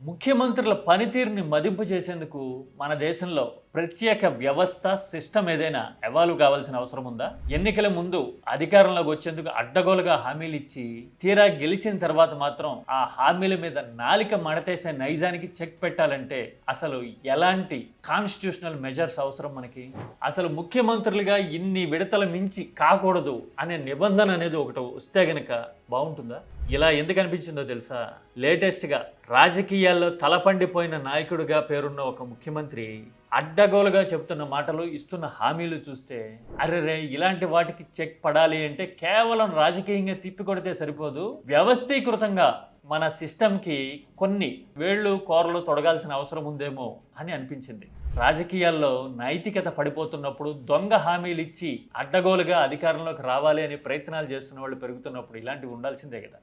ముఖ్యమంత్రుల పనితీరుని మదింపు చేసేందుకు మన దేశంలో ప్రత్యేక వ్యవస్థ సిస్టమ్ ఏదైనా ఎవాల్వ్ కావాల్సిన అవసరం ఉందా? ఎన్నికల ముందు అధికారంలోకి వచ్చేందుకు అడ్డగోలుగా హామీలు ఇచ్చి తీరా గెలిచిన తర్వాత మాత్రం ఆ హామీల మీద నాలిక మడతేసే నైజానికి చెక్ పెట్టాలంటే అసలు ఎలాంటి కాన్స్టిట్యూషనల్ మెజర్స్ అవసరం మనకి? అసలు ముఖ్యమంత్రులుగా ఇన్ని విడతల మించి కాకూడదు అనే నిబంధన అనేది ఒకటి వస్తే గనక బాగుంటుందా? ఇలా ఎందుకు అనిపించిందో తెలుసా? లేటెస్ట్గా రాజకీయాల్లో తలపండిపోయిన నాయకుడిగా పేరున్న ఒక ముఖ్యమంత్రి అడ్డగోలుగా చెప్తున్న మాటలు, ఇస్తున్న హామీలు చూస్తే అరెరే, ఇలాంటి వాటికి చెక్ పడాలి అంటే కేవలం రాజకీయంగా తిప్పికొడితే సరిపోదు, వ్యవస్థీకృతంగా మన సిస్టమ్కి కొన్ని వేళ్ళు కోరలు తొడగాల్సిన అవసరం ఉందేమో అని అనిపించింది. రాజకీయాల్లో నైతికత పడిపోతున్నప్పుడు, దొంగ హామీలు ఇచ్చి అడ్డగోలుగా అధికారంలోకి రావాలి అనే ప్రయత్నాలు చేస్తున్న వాళ్ళు పెరుగుతున్నప్పుడు ఇలాంటివి ఉండాల్సిందే కదా.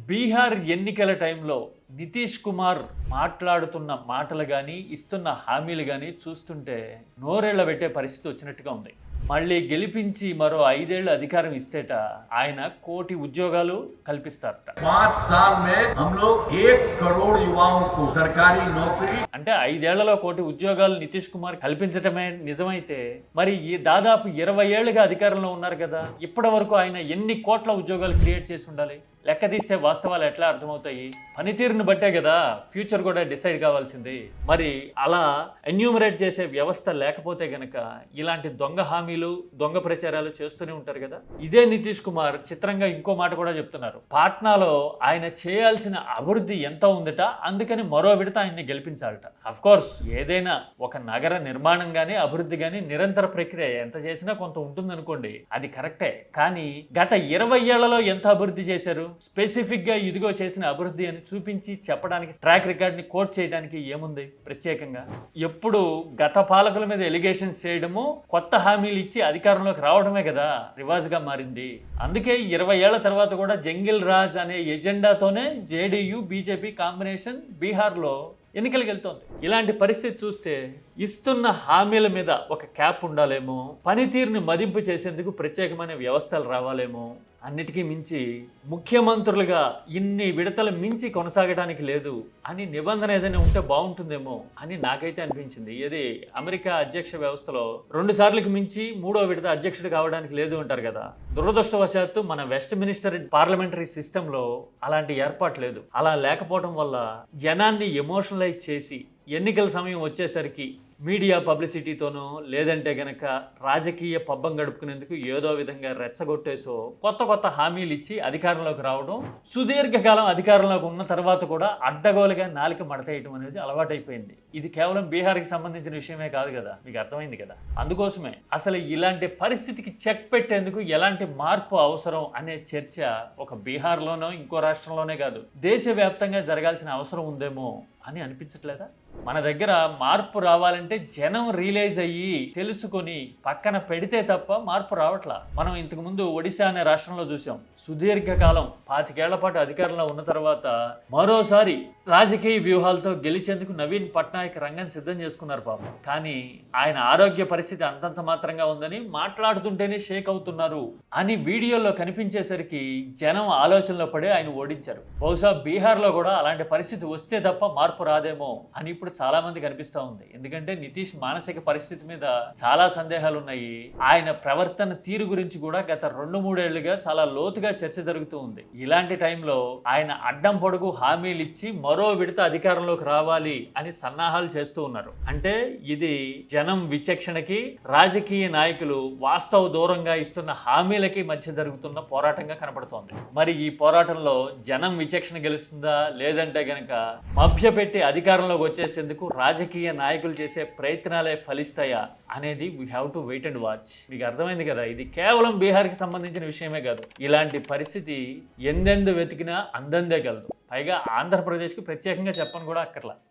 బీహార్ ఎన్నికల టైంలో నితీష్ కుమార్ మాట్లాడుతున్న మాటలు కానీ, ఇస్తున్న హామీలు కానీ చూస్తుంటే నోరేళ్ల పెట్టే పరిస్థితి వచ్చినట్టుగా ఉంది. మళ్ళీ గెలిపించి మరో 5 ఏళ్ళు అధికారం ఇస్తేట ఆయన 1 కోటి ఉద్యోగాలు కల్పిస్తారట. 5 साल में हम लोग 1 करोड़ युवाओं को सरकारी नौकरी, అంటే 5 ఏళ్లలో 1 కోటి ఉద్యోగాలు నితీష్ కుమార్ కల్పించటమే నిజమైతే మరి ఈ దాదాపు 20 ఏళ్లుగా అధికారంలో ఉన్నారు కదా, ఇప్పటి వరకు ఆయన ఎన్ని కోట్ల ఉద్యోగాలు క్రియేట్ చేసి ఉండాలి? లెక్క తీస్తే వాస్తవాలు ఎట్లా అర్థమవుతాయి? పనితీరుని బట్టే కదా ఫ్యూచర్ కూడా డిసైడ్ కావాల్సింది. మరి అలా ఎన్యూమరేట్ చేసే వ్యవస్థ లేకపోతే గనక ఇలాంటి దొంగ హామీలు, దొంగ ప్రచారాలు చేస్తూనే ఉంటారు కదా. ఇదే నితీష్ కుమార్ చిత్రంగా ఇంకో మాట కూడా చెప్తున్నారు. పాట్నాలో ఆయన చేయాల్సిన అభివృద్ధి ఎంత ఉందట, అందుకని మరో విడత ఆయన్ని గెలిపించాలట. అఫ్ కోర్స్ ఏదైనా ఒక నగర నిర్మాణం కానీ, అభివృద్ధి కానీ నిరంతర ప్రక్రియ, ఎంత చేసినా కొంత ఉంటుందనుకోండి, అది కరెక్టే. కానీ గత 20 ఏళ్లలో ఎంత అభివృద్ధి చేశారు? స్పెసిఫిక్ గా ఇదిగో చేసిన అభివృద్ధి అని చూపించి చెప్పడానికి, ట్రాక్ రికార్డ్ ని కోట్ చేయడానికి ఏముంది ప్రత్యేకంగా? ఎప్పుడు గత పాలకుల మీద ఎలిగేషన్స్ చేయడము, కొత్త హామీలు ఇచ్చి అధికారంలోకి రావడమే కదా రివాజ్గా మారింది. అందుకే 20 ఏళ్ల తర్వాత కూడా జంగిల్ రాజ్ అనే ఎజెండాతోనే జేడీయూ బీజేపీ కాంబినేషన్ బీహార్లో ఎన్నికలకు వెళ్తోంది. ఇలాంటి పరిస్థితి చూస్తే ఇస్తున్న హామీల మీద ఒక క్యాప్ ఉండాలేమో, పనితీరుని మదింపు చేసేందుకు ప్రత్యేకమైన వ్యవస్థలు రావాలేమో, అన్నిటికీ మించి ముఖ్యమంత్రులుగా ఇన్ని విడతలు మించి కొనసాగడానికి లేదు అని నిబంధన ఏదైనా ఉంటే బాగుంటుందేమో అని నాకైతే అనిపించింది. ఇది అమెరికా అధ్యక్ష వ్యవస్థలో 2 సార్లకు మించి 3వ విడత అధ్యక్షుడు కావడానికి లేదు అంటారు కదా. దురదృష్టవశాత్తు మన వెస్ట్ మినిస్టర్ పార్లమెంటరీ సిస్టంలో అలాంటి ఏర్పాటు లేదు. అలా లేకపోవడం వల్ల జనాన్ని ఎమోషనలైజ్ చేసి ఎన్నికల సమయం వచ్చేసరికి మీడియా పబ్లిసిటీతోనో, లేదంటే గనక రాజకీయ పబ్బం గడుపుకునేందుకు ఏదో విధంగా రెచ్చగొట్టేసో కొత్త హామీలు ఇచ్చి అధికారంలోకి రావడం, సుదీర్ఘకాలం అధికారంలోకి ఉన్న తర్వాత కూడా అడ్డగోలుగా నాలిక మడతేయటం అనేది అలవాటైపోయింది. ఇది కేవలం బీహార్కి సంబంధించిన విషయమే కాదు కదా, మీకు అర్థమైంది కదా. అందుకోసమే అసలు ఇలాంటి పరిస్థితికి చెక్ పెట్టేందుకు ఎలాంటి మార్పు అవసరం అనే చర్చ ఒక బీహార్లోనో ఇంకో రాష్ట్రంలోనే కాదు, దేశవ్యాప్తంగా జరగాల్సిన అవసరం ఉందేమో అని అనిపించట్లేదా? మన దగ్గర మార్పు రావాలంటే జనం రియలైజ్ అయ్యి తెలుసుకొని పక్కన పెడితే తప్ప మార్పు రావట్లా. మనం ఇంతకు ముందు ఒడిశా అనే రాష్ట్రంలో చూసాం. సుదీర్ఘకాలం 25 ఏళ్ల పాటు అధికారంలో ఉన్న తర్వాత మరోసారి రాజకీయ వ్యూహాలతో గెలిచేందుకు నవీన్ పట్నాయక్ రంగం సిద్ధం చేసుకున్నారు పాపం. కానీ ఆయన ఆరోగ్య పరిస్థితి అంతంత మాత్రంగా ఉందని, మాట్లాడుతుంటేనే షేక్ అవుతున్నారు అని వీడియోలో కనిపించేసరికి జనం ఆలోచనలో పడి ఆయన ఓడించారు. బహుశా బీహార్లో కూడా అలాంటి పరిస్థితి వస్తే తప్ప మార్పు రాదేమో అని ఇప్పుడు చాలా మంది కనిపిస్తూ ఉంది. ఎందుకంటే నితీష్ మానసిక పరిస్థితి మీద చాలా సందేహాలు ఉన్నాయి. ఆయన ప్రవర్తన తీరు గురించి కూడా గత 2-3 ఏళ్లుగా చాలా లోతుగా చర్చ జరుగుతూ ఉంది. ఇలాంటి టైంలో ఆయన అడ్డం పొడుగు హామీలు ఇచ్చి మరో విడత అధికారంలోకి రావాలి అని సన్నాహాలు చేస్తూ ఉన్నారు. అంటే ఇది జనం విచక్షణకి, రాజకీయ నాయకులు వాస్తవ దూరంగా ఇస్తున్న హామీలకి మధ్య జరుగుతున్న పోరాటంగా కనపడుతోంది. మరి ఈ పోరాటంలో జనం విచక్షణ గెలుస్తుందా, లేదంటే గనక మభ్యపెట్టి అధికారంలోకి వచ్చేసేందుకు రాజకీయ నాయకులు చేసే ప్రయత్నాలే ఫలిస్తాయా అనేది we have to wait and watch. మీకు అర్థమైంది కదా, ఇది కేవలం బీహార్కి సంబంధించిన విషయమే కాదు. ఇలాంటి పరిస్థితి ఎందెందు వెతికినా అందందే కలదు. పైగా ఆంధ్రప్రదేశ్కి ప్రత్యేకంగా చెప్పను కూడా అక్కర్లా.